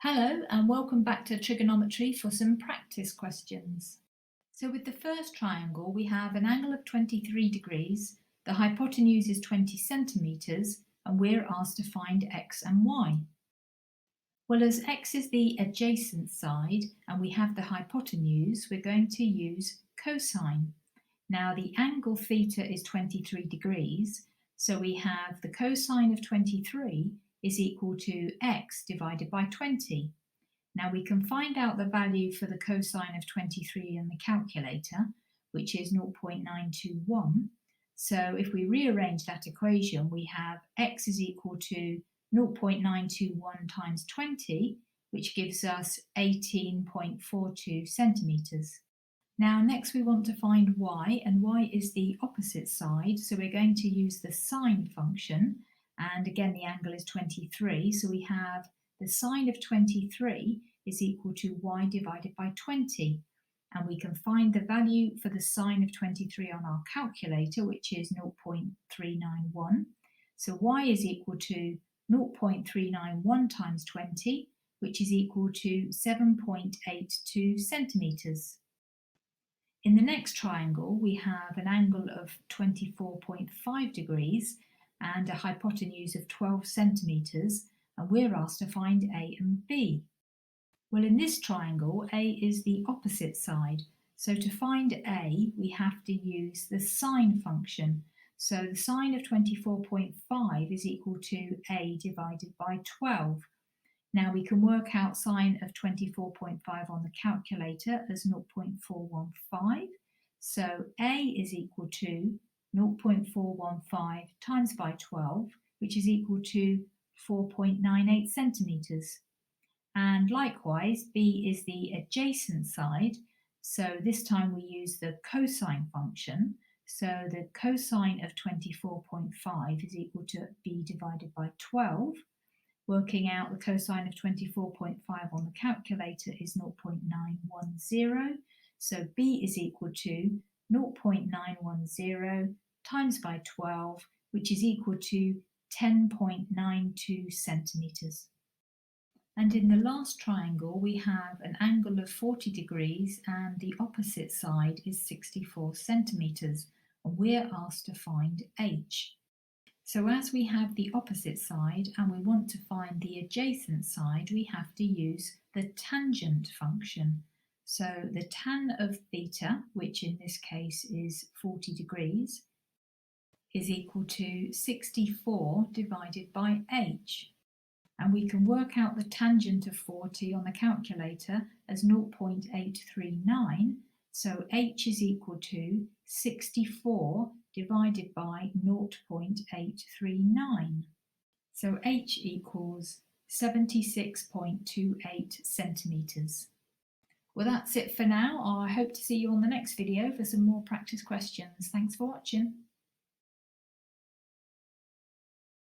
Hello and welcome back to Trigonometry for some practice questions. So with the first triangle we have an angle of 23 degrees, the hypotenuse is 20 centimetres and we're asked to find x and y. Well, as x is the adjacent side and we have the hypotenuse, we're going to use cosine. Now the angle theta is 23 degrees, so we have the cosine of 23 is equal to x divided by 20. Now we can find out the value for the cosine of 23 in the calculator, which is 0.921. So if we rearrange that equation, we have x is equal to 0.921 times 20, which gives us 18.42 centimetres. Now next we want to find y, and y is the opposite side, so we're going to use the sine function. And again, the angle is 23, so we have the sine of 23 is equal to y divided by 20. And we can find the value for the sine of 23 on our calculator, which is 0.391. So y is equal to 0.391 times 20, which is equal to 7.82 centimetres. In the next triangle, we have an angle of 24.5 degrees and a hypotenuse of 12 centimetres, and we're asked to find A and B. Well, in this triangle, A is the opposite side, so to find A, we have to use the sine function. So the sine of 24.5 is equal to A divided by 12. Now we can work out sine of 24.5 on the calculator as 0.415. So A is equal to 0.415 times by 12, which is equal to 4.98 centimetres. And likewise, B is the adjacent side, so this time we use the cosine function. So the cosine of 24.5 is equal to B divided by 12. Working out the cosine of 24.5 on the calculator is 0.910. So B is equal to 0.910 times by 12, which is equal to 10.92 centimetres. And in the last triangle, we have an angle of 40 degrees and the opposite side is 64 centimetres, and we're asked to find h. So as we have the opposite side and we want to find the adjacent side, we have to use the tangent function. So the tan of theta, which in this case is 40 degrees, is equal to 64 divided by h. And we can work out the tangent of 40 on the calculator as 0.839. So h is equal to 64 divided by 0.839. So h equals 76.28 centimetres. Well, that's it for now. I hope to see you on the next video for some more practice questions. Thanks for watching.